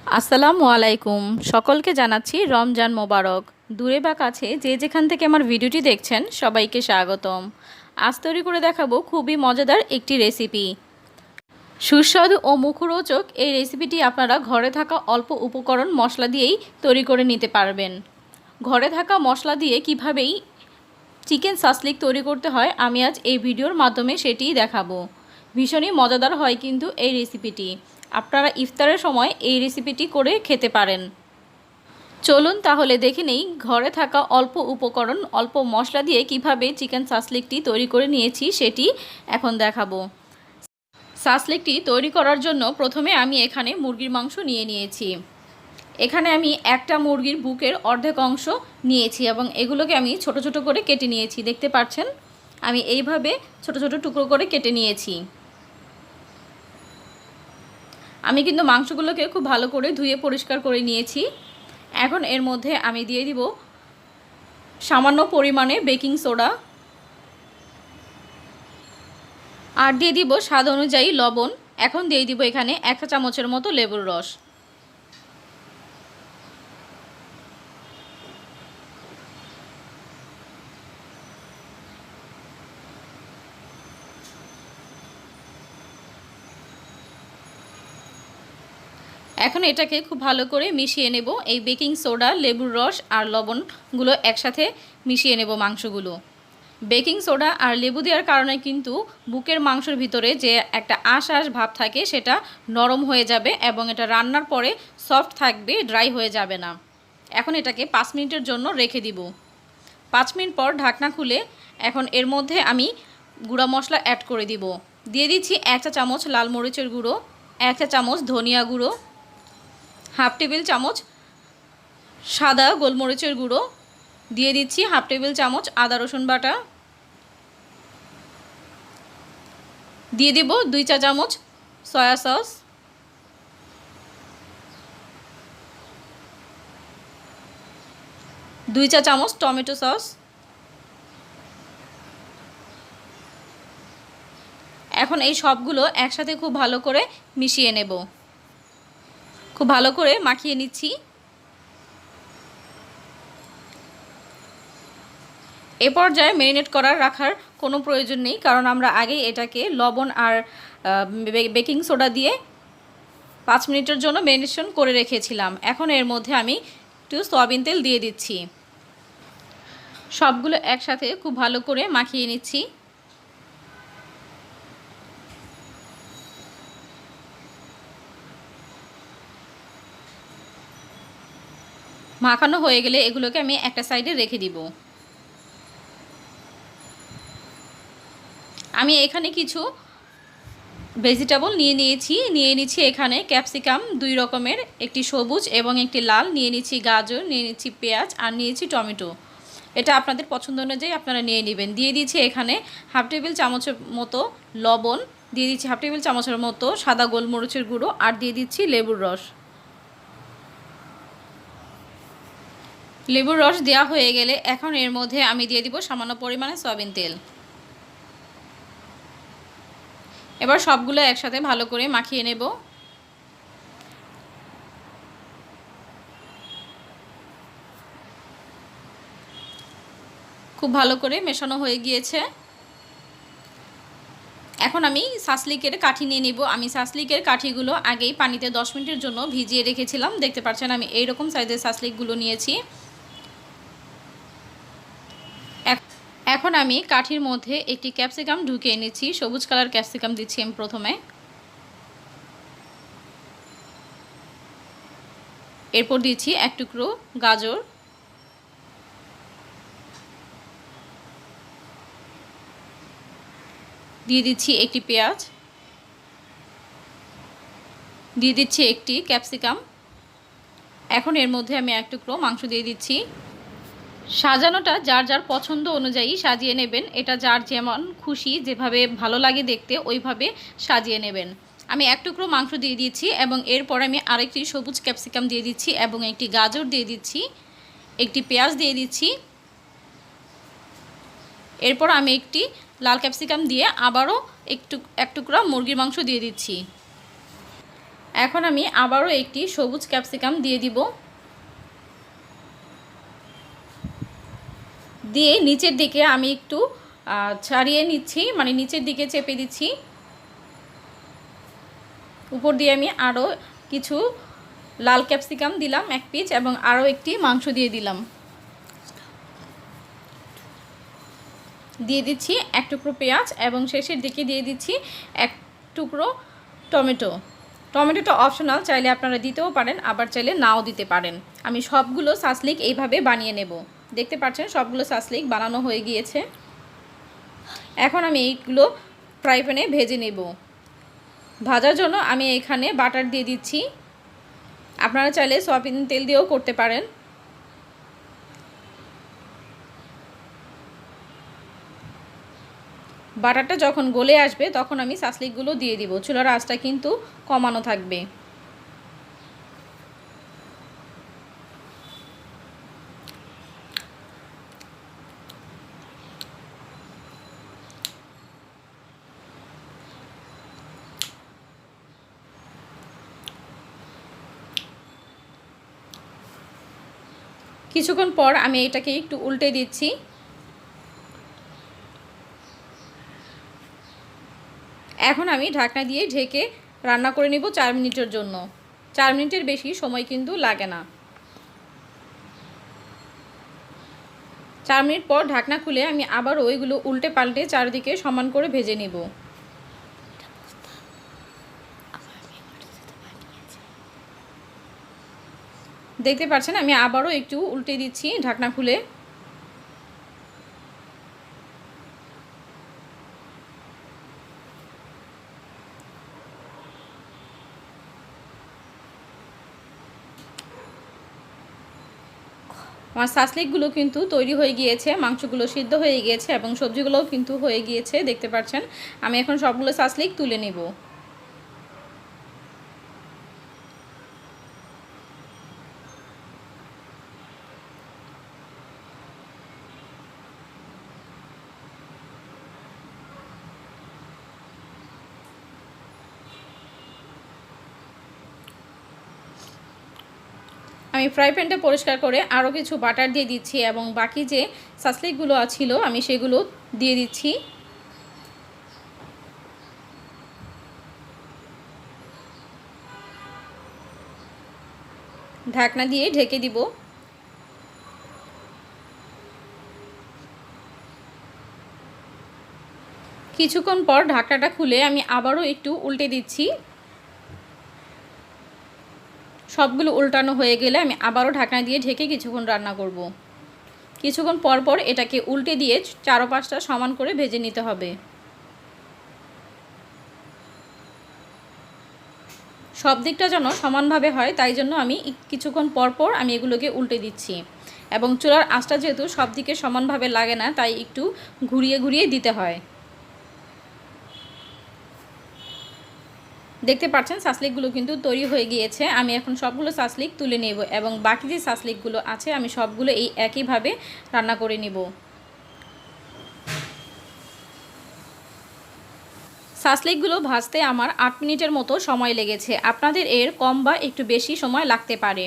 আসসালামু আলাইকুম। সকলকে জানাচ্ছি রমজান মোবারক। দূরে বা কাছে যে যেখান থেকে আমার ভিডিওটি দেখছেন সবাইকে স্বাগতম। আজ তৈরি করে দেখাবো খুবই মজাদার একটি রেসিপি। সুস্বাদু ও মুখরোচক এই রেসিপিটি আপনারা ঘরে থাকা অল্প উপকরণ মশলা দিয়েই তৈরি করে নিতে পারবেন। ঘরে থাকা মশলা দিয়ে কিভাবেই চিকেন শাশলিক তৈরি করতে হয় আমি আজ এই ভিডিওর মাধ্যমে সেটিই দেখাবো। ভীষণই মজাদার হয় কিন্তু এই রেসিপিটি। আপনারা ইফতারের সময় এই রেসিপিটি করে খেতে পারেন। চলুন তাহলে দেখে নেই ঘরে থাকা অল্প উপকরণ অল্প মশলা দিয়ে কিভাবে চিকেন শাশলিকটি তৈরি করে নিয়েছি সেটি এখন দেখাবো। শাশলিকটি তৈরি করার জন্য প্রথমে আমি এখানে মুরগির মাংস নিয়ে নিয়েছি। এখানে আমি একটা মুরগির বুকের অর্ধেক অংশ নিয়েছি এবং এগুলোকে আমি ছোট ছোট করে কেটে নিয়েছি। দেখতে পাচ্ছেন আমি এইভাবে ছোট ছোট টুকরো করে কেটে নিয়েছি। আমি কিন্তু মাংসগুলোকে খুব ভালো করে ধুয়ে পরিষ্কার করে নিয়েছি। এখন এর মধ্যে আমি দিয়ে দিব সামান্য পরিমাণে বেকিং সোডা আর দিয়ে দিব স্বাদ অনুযায়ী লবণ। এখন দিয়ে দিব এখানে 1 চামচের মতো লেবুর রস। এখন এটাকে খুব ভালো করে মিশিয়ে নেব। এই বেকিং সোডা, লেবুর রস আর লবণগুলো একসাথে মিশিয়ে নেব মাংসগুলো। বেকিং সোডা আর লেবু দেওয়ার কারণে কিন্তু বুকের মাংসের ভিতরে যে একটা আঁশ ভাব থাকে সেটা নরম হয়ে যাবে এবং এটা রান্নার পরে সফট থাকবে, ড্রাই হয়ে যাবে না। এখন এটাকে 5 মিনিটের জন্য রেখে দিব। 5 মিনিট পর ঢাকনা খুলে এখন এর মধ্যে আমি গুঁড়া মশলা অ্যাড করে দিব। দিয়ে দিচ্ছি 1 চা চামচ লাল মরিচের গুঁড়ো, 1 চা চামচ ধনিয়া গুঁড়ো, হাফ টেবিল চামচ সাদা গোলমরিচের গুঁড়ো, দিয়ে দিচ্ছি হাফ টেবিল চামচ আদা রসুন বাটা, দিয়ে দেব 2 চা চামচ সয়া সস, দুই চা চামচ টমেটো সস। এখন এই সবগুলো একসাথে খুব ভালো করে মিশিয়ে নেব। খুব ভালো করে মাখিয়ে নিচ্ছি। এ পর্যায়ে ম্যারিনেট করার রাখার কোনো প্রয়োজন নেই, কারণ আমরা আগেই এটাকে লবণ আর বেকিং সোডা দিয়ে 5 মিনিটের জন্য ম্যারিনেশন করে রেখেছিলাম। এখন এর মধ্যে আমি একটু সয়াবিন তেল দিয়ে দিচ্ছি। সবগুলো একসাথে খুব ভালো করে মাখিয়ে নিচ্ছি। মাখানো হয়ে গেলে এগুলোকে আমি একটা সাইডে রেখে দিব। আমি এখানে কিছু ভেজিটেবল নিয়ে নিচ্ছি এখানে ক্যাপসিকাম 2 রকমের, একটি সবুজ এবং একটি লাল, নিয়ে নিচ্ছি গাজর, নিয়ে নিচ্ছি পেঁয়াজ আর নিয়েছি টমেটো। এটা আপনাদের পছন্দ অনুযায়ী আপনারা নিয়ে নেবেন। দিয়ে দিচ্ছি এখানে হাফ টেবিল চামচের মতো লবণ, দিয়ে দিচ্ছি হাফ টেবিল চামচের মতো সাদা গোলমরিচের গুঁড়ো আর দিয়ে দিচ্ছি লেবুর রস। লেবুর রস দেওয়া হয়ে গেলে এখন এর মধ্যে আমি দিয়ে দিব সামান্য পরিমাণে সয়াবিন তেল। এবার সবগুলো একসাথে ভালো করে মাখিয়ে নেব। খুব ভালো করে মেশানো হয়ে গিয়েছে। এখন আমি শাশলিকের কাঠি নিয়ে নিব। আমি শাশলিকের কাঠিগুলো আগেই পানিতে 10 মিনিটের জন্য ভিজিয়ে রেখেছিলাম। দেখতে পাচ্ছেন আমি এইরকম সাইজের শাশলিকগুলো নিয়েছি। এখন আমি কাঠির মধ্যে একটি ক্যাপসিকাম ঢুকিয়ে নিচ্ছি। সবুজ কালার ক্যাপসিকাম দিচ্ছি আমি প্রথমে। এরপর দিচ্ছি 1 টুকরো গাজর, দিয়ে দিচ্ছি একটি পেঁয়াজ, দিয়ে দিচ্ছি একটি ক্যাপসিকাম। এখন এর মধ্যে আমি 1 টুকরো মাংস দিয়ে দিচ্ছি। সাজানোটা যার যার পছন্দ অনুযায়ী সাজিয়ে নেবেন। এটা যার যেমন খুশি, যেভাবে ভালো লাগে দেখতে ওইভাবে সাজিয়ে নেবেন। আমি 1 টুকরো মাংস দিয়ে দিয়েছি এবং এরপর আমি আরেকটি সবুজ ক্যাপসিকাম দিয়ে দিচ্ছি এবং একটি গাজর দিয়ে দিচ্ছি, একটি পেঁয়াজ দিয়ে দিচ্ছি। এরপর আমি একটি লাল ক্যাপসিকাম দিয়ে আবারও 1 টুকরা মুরগির মাংস দিয়ে দিচ্ছি। এখন আমি আবারও একটি সবুজ ক্যাপসিকাম দিয়ে দিব, দিয়ে নিচের দিকে আমি একটু ছাড়িয়ে নিচ্ছি, মানে নিচের দিকে চেপে দিচ্ছি। উপর দিয়ে আমি আরও কিছু লাল ক্যাপসিকাম দিলাম 1 পিস, এবং আরও একটি মাংস দিয়ে দিলাম। দিয়ে দিচ্ছি 1 টুকরো পেঁয়াজ, এবং শেষের দিকে দিয়ে দিচ্ছি 1 টুকরো টমেটো। টমেটোটা অপশনাল, চাইলে আপনারা দিতেও পারেন, আবার চাইলে নাও দিতে পারেন। আমি সবগুলো শাসলিক এইভাবে বানিয়ে নেব। দেখতে পাচ্ছেন সবগুলো শাসলিক বানানো হয়ে গিয়েছে। এখন আমি এইগুলো ফ্রাই প্যানে ভেজে নেব। ভাজার জন্য আমি এখানে বাটার দিয়ে দিচ্ছি, আপনারা চাইলে সয়াবিন তেল দিয়েও করতে পারেন। বাটারটা যখন গলে আসবে তখন আমি শাসলিকগুলো দিয়ে দিব। চুলার আঁচটা কিন্তু কমানো থাকবে। কিছুক্ষণ পর আমি এটাকে একটু উল্টে দিচ্ছি। এখন আমি ঢাকনা দিয়ে ঢেকে রান্না করে নিব 4 মিনিটের জন্য। 4 মিনিটের বেশি সময় কিন্তু লাগে না। 4 মিনিট পর ঢাকনা খুলে আমি আবার ওইগুলো উল্টে পাল্টে চারিদিকে সমান করে ভেজে নিব। দেখতে পাচ্ছেন আমি আবারও একটু উল্টে দিচ্ছি ঢাকনা খুলে। আমার শাসলিকগুলো কিন্তু তৈরি হয়ে গিয়েছে, মাংসগুলো সিদ্ধ হয়ে গিয়েছে এবং সবজিগুলোও কিন্তু হয়ে গিয়েছে। দেখতে পাচ্ছেন আমি এখন সবগুলো শাসলিক তুলে নেব। আমি ফ্রাই প্যানটা পরিষ্কার করে আরও কিছু বাটার দিয়ে দিচ্ছি, এবং বাকি যে শাসলিকগুলো ছিল আমি সেগুলো দিয়ে দিচ্ছি। ঢাকনা দিয়ে ঢেকে দিব। কিছুক্ষণ পর ঢাকনাটা খুলে আমি আবারও একটু উল্টে দিচ্ছি। সবগুলো উল্টানো হয়ে গেলে আমি আবারও ঢাকনা দিয়ে ঢেকে কিছুক্ষণ রান্না করব। কিছুক্ষণ পর পর এটাকে উল্টে দিয়ে চারপাশটা সমান করে ভেজে নিতে হবে। সব দিকটা যেন সমানভাবে হয় তাই জন্য আমি কিছুক্ষণ পর পর আমি এগুলোকে উল্টে দিচ্ছি, এবং চুলার আঁচটা যেহেতু সব দিকে সমানভাবে লাগে না তাই একটু ঘুরিয়ে ঘুরিয়ে দিতে হয়। দেখতে পাচ্ছেন শাসলিকগুলো কিন্তু তৈরি হয়ে গিয়েছে। আমি এখন সবগুলো শাসলিক তুলে নেব, এবং বাকি যে শাসলিকগুলো আছে আমি সবগুলো এই একইভাবে রান্না করে নেব। শাসলিকগুলো ভাজতে আমার 8 মিনিটের মতো সময় লেগেছে। আপনাদের এর কম বা একটু বেশি সময় লাগতে পারে।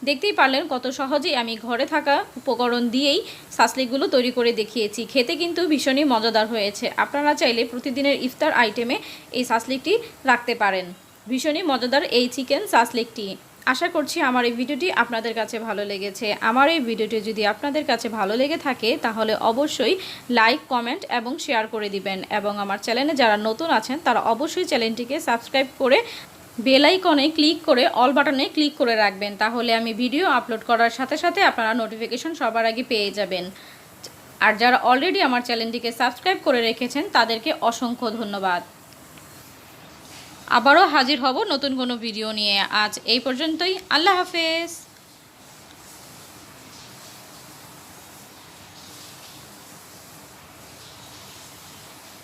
দেখতেই পারলেন কত সহজেই আমি ঘরে থাকা উপকরণ দিয়েই শাসলিকগুলো তৈরি করে দেখিয়েছি। খেতে কিন্তু ভীষণই মজাদার হয়েছে। আপনারা চাইলে প্রতিদিনের ইফতার আইটেমে এই শাসলিকটি রাখতে পারেন। ভীষণই মজাদার এই চিকেন শাসলিকটি। আশা করছি আমার এই ভিডিওটি আপনাদের কাছে ভালো লেগেছে। আমার এই ভিডিওটি যদি আপনাদের কাছে ভালো লেগে থাকে তাহলে অবশ্যই লাইক, কমেন্ট এবং শেয়ার করে দিবেন, এবং আমার চ্যানেলে যারা নতুন আছেন তারা অবশ্যই চ্যানেলটিকে সাবস্ক্রাইব করে বেল আইকনে ক্লিক করে অল বাটনে ক্লিক করে রাখবেন। তাহলে আমি ভিডিও আপলোড করার সাথে সাথে আপনারা নোটিফিকেশন সবার আগে পেয়ে যাবেন। আর যারা অলরেডি আমার চ্যানেলটিকে সাবস্ক্রাইব করে রেখেছেন তাদেরকে অসংখ্য ধন্যবাদ। আবারও হাজির হব নতুন কোনো ভিডিও নিয়ে। আজ এই পর্যন্তই। আল্লাহ হাফেজ।